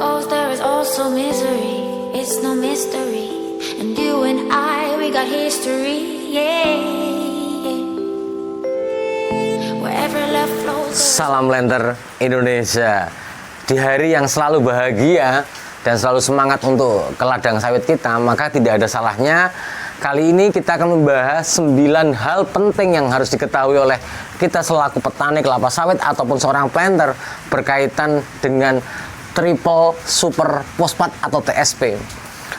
goes, there is also misery. It's no mystery. And you and I, we got history. Yeah. Wherever love flows. Salam Lenter Indonesia. Di hari yang selalu bahagia dan selalu semangat untuk ke ladang sawit kita, maka tidak ada salahnya kali ini kita akan membahas 9 hal penting yang harus diketahui oleh kita selaku petani kelapa sawit ataupun seorang planter berkaitan dengan triple super fosfat atau TSP.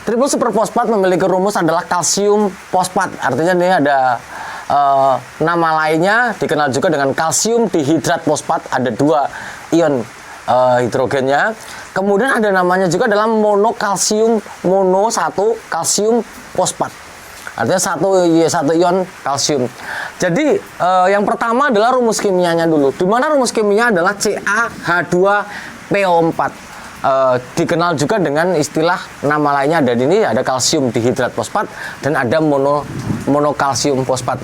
Triple super fosfat memiliki rumus adalah kalsium fosfat. Artinya ini ada nama lainnya dikenal juga dengan kalsium dihidrat fosfat. Ada 2 ion hidrogennya. Kemudian ada namanya juga dalam monokalsium, satu kalsium fosfat. Artinya satu ion kalsium. Jadi yang pertama adalah rumus kimianya dulu. Di mana rumus kimianya adalah CaH2PO4. Dikenal juga dengan istilah nama lainnya, ada ini ada kalsium dihidrat fosfat dan ada monokalsium fosfat.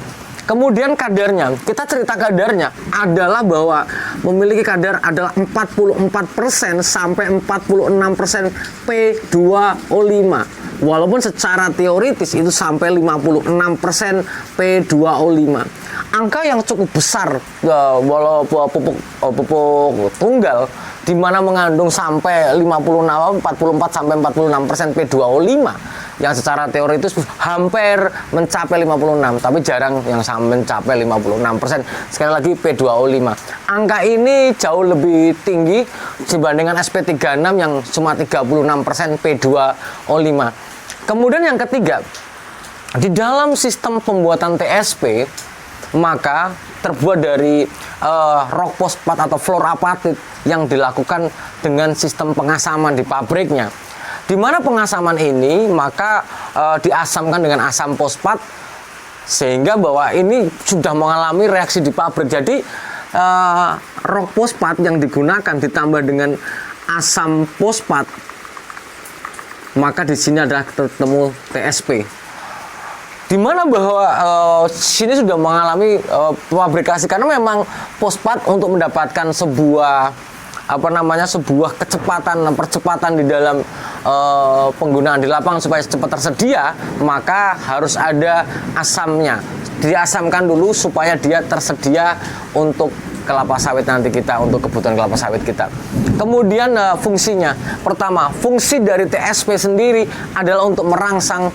Kemudian kadarnya, kita cerita kadarnya adalah bahwa memiliki kadar adalah 44% sampai 46% P2O5. Walaupun secara teoritis itu sampai 56% P2O5. Angka yang cukup besar pupuk tunggal di mana mengandung sampai 44 sampai 46% P2O5 yang secara teoritis hampir mencapai 56, tapi jarang yang sampai mencapai 56%. Sekali lagi P2O5. Angka ini jauh lebih tinggi dibandingkan SP36 yang cuma 36% P2O5. Kemudian yang ketiga, di dalam sistem pembuatan TSP maka terbuat dari rock fosfat atau fluorapatit yang dilakukan dengan sistem pengasaman di pabriknya. Di mana pengasaman ini maka diasamkan dengan asam fosfat sehingga bahwa ini sudah mengalami reaksi di pabrik. Jadi rock fosfat yang digunakan ditambah dengan asam fosfat, maka di sini adalah ketemu TSP. Di mana bahwa sini sudah mengalami pabrikasi karena memang fosfat untuk mendapatkan sebuah percepatan di dalam penggunaan di lapangan supaya cepat tersedia, maka harus ada asamnya. Diasamkan dulu supaya dia tersedia untuk kelapa sawit nanti kita, untuk kebutuhan kelapa sawit kita. Kemudian fungsinya, pertama, fungsi dari TSP sendiri adalah untuk merangsang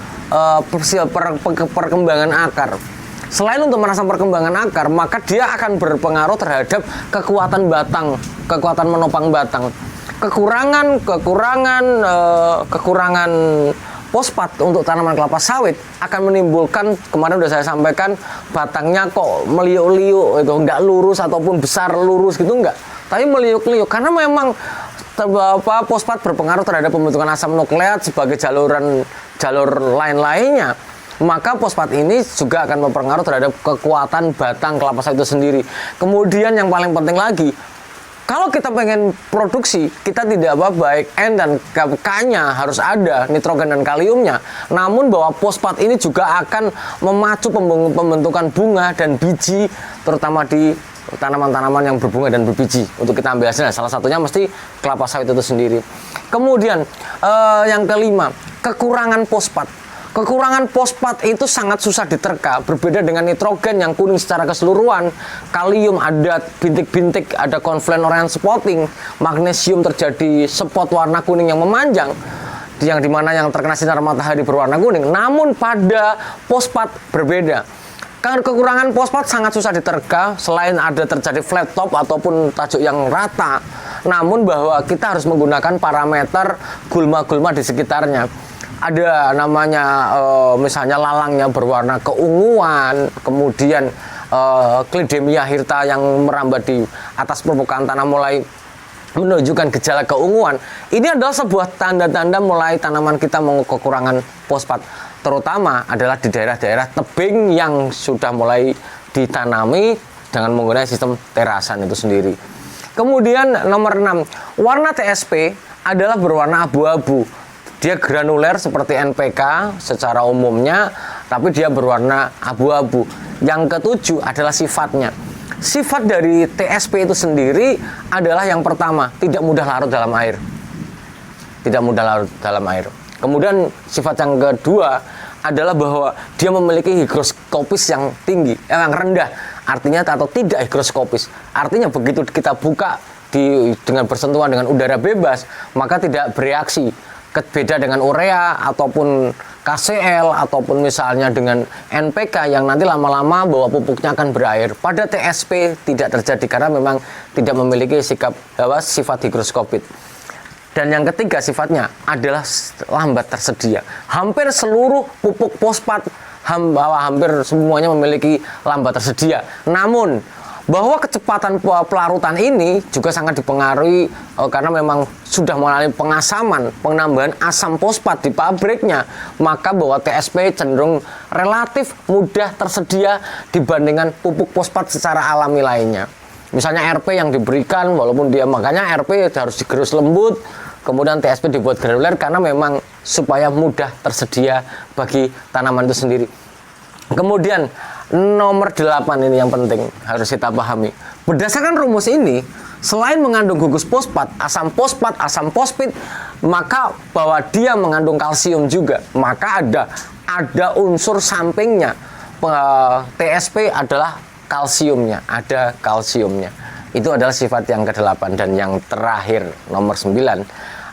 perkembangan akar. Selain untuk merangsang perkembangan akar, maka dia akan berpengaruh terhadap kekuatan batang, kekuatan menopang batang. Kekurangan fosfat untuk tanaman kelapa sawit akan menimbulkan, kemarin sudah saya sampaikan, batangnya kok meliuk-liuk, itu enggak lurus ataupun besar lurus gitu enggak, tapi meliuk-liuk karena memang fosfat berpengaruh terhadap pembentukan asam nukleat sebagai jalur lain-lainnya. Maka fosfat ini juga akan berpengaruh terhadap kekuatan batang kelapa sawit itu sendiri. Kemudian yang paling penting lagi, kalau kita pengen produksi, kita tidak baik N dan K-nya harus ada, nitrogen dan kaliumnya. Namun bahwa fosfat ini juga akan memacu pembentukan bunga dan biji, terutama di tanaman-tanaman yang berbunga dan berbiji. Untuk kita ambil hasilnya, salah satunya mesti kelapa sawit itu sendiri. Kemudian yang kelima, kekurangan fosfat. Kekurangan fosfat itu sangat susah diterka, berbeda dengan nitrogen yang kuning secara keseluruhan, kalium ada bintik-bintik, ada confluent orange spotting, magnesium terjadi spot warna kuning yang memanjang, yang dimana yang terkena sinar matahari berwarna kuning. Namun pada fosfat berbeda. Karena kekurangan fosfat sangat susah diterka, selain ada terjadi flat top ataupun tajuk yang rata, namun bahwa kita harus menggunakan parameter gulma-gulma di sekitarnya. Ada namanya misalnya lalangnya berwarna keunguan, kemudian Clidemia hirta yang merambat di atas permukaan tanah mulai menunjukkan gejala keunguan. Ini adalah sebuah tanda-tanda mulai tanaman kita kekurangan fosfat, terutama adalah di daerah-daerah tebing yang sudah mulai ditanami dengan menggunakan sistem terasan itu sendiri. Kemudian nomor 6, warna TSP adalah berwarna abu-abu. Dia granuler seperti NPK secara umumnya, tapi dia berwarna abu-abu. Yang ketujuh adalah sifatnya. Sifat dari TSP itu sendiri adalah yang pertama, tidak mudah larut dalam air. tidak mudah larut dalam air. Kemudian sifat yang kedua adalah bahwa dia memiliki higroskopis yang tinggi, yang rendah, artinya atau tidak higroskopis. Artinya begitu kita buka dengan bersentuhan dengan udara bebas, maka tidak bereaksi. Beda dengan urea ataupun KCl ataupun misalnya dengan NPK yang nanti lama-lama bahwa pupuknya akan berair. Pada TSP tidak terjadi karena memang tidak memiliki sifat higroskopit. Dan yang ketiga sifatnya adalah lambat tersedia. Hampir seluruh pupuk fosfat hampir semuanya memiliki lambat tersedia. Namun bahwa kecepatan pelarutan ini juga sangat dipengaruhi karena memang sudah mengalami pengasaman, penambahan asam fosfat di pabriknya, maka bahwa TSP cenderung relatif mudah tersedia dibandingkan pupuk fosfat secara alami lainnya. Misalnya RP yang diberikan, walaupun dia makanya RP harus digerus lembut, kemudian TSP dibuat granuler karena memang supaya mudah tersedia bagi tanaman itu sendiri. Kemudian nomor 8 ini yang penting harus kita pahami. Berdasarkan rumus ini, selain mengandung gugus fosfat, asam fosfit, maka bahwa dia mengandung kalsium juga. Maka ada unsur sampingnya. TSP adalah kalsiumnya, ada kalsiumnya. Itu adalah sifat yang ke-8. Dan yang terakhir nomor 9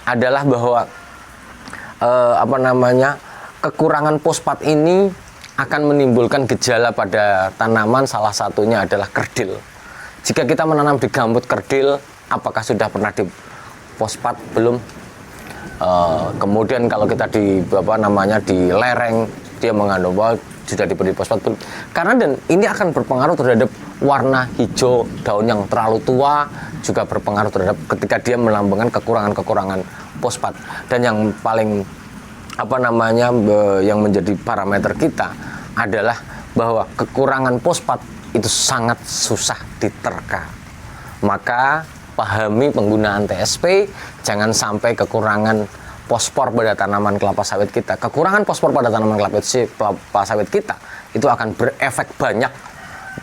adalah bahwa kekurangan fosfat ini akan menimbulkan gejala pada tanaman, salah satunya adalah kerdil. Jika kita menanam di gambut kerdil, apakah sudah pernah di fosfat? Belum. Kemudian kalau kita di lereng, dia mengandung sudah diberi fosfat. Karena dan ini akan berpengaruh terhadap warna hijau daun yang terlalu tua, juga berpengaruh terhadap ketika dia melambangkan kekurangan fosfat. Dan yang paling yang menjadi parameter kita adalah bahwa kekurangan fosfat itu sangat susah diterka. Maka pahami penggunaan TSP, jangan sampai kekurangan fosfor pada tanaman kelapa sawit kita. Kekurangan fosfor pada tanaman kelapa sawit kita itu akan berefek banyak.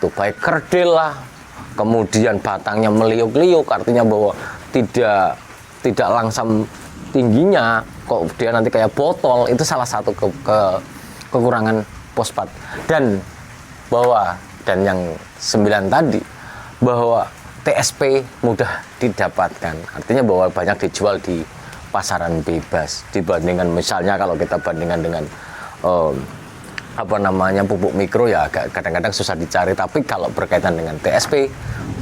Itu baik kerdil lah, kemudian batangnya meliuk-liuk, artinya bahwa tidak langsam tingginya, kok dia nanti kayak botol. Itu salah satu kekurangan fosfat. Dan yang 9 tadi, bahwa TSP mudah didapatkan, artinya bahwa banyak dijual di pasaran bebas dibandingkan misalnya kalau kita bandingkan dengan pupuk mikro, ya kadang-kadang susah dicari. Tapi kalau berkaitan dengan TSP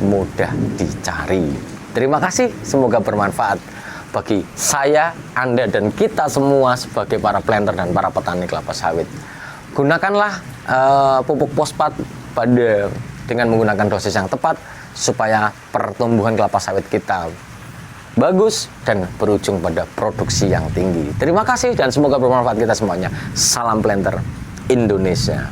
mudah dicari. Terima kasih, semoga bermanfaat bagi saya, Anda, dan kita semua sebagai para planter dan para petani kelapa sawit. Gunakanlah pupuk fosfat dengan menggunakan dosis yang tepat supaya pertumbuhan kelapa sawit kita bagus dan berujung pada produksi yang tinggi. Terima kasih dan semoga bermanfaat kita semuanya. Salam planter Indonesia.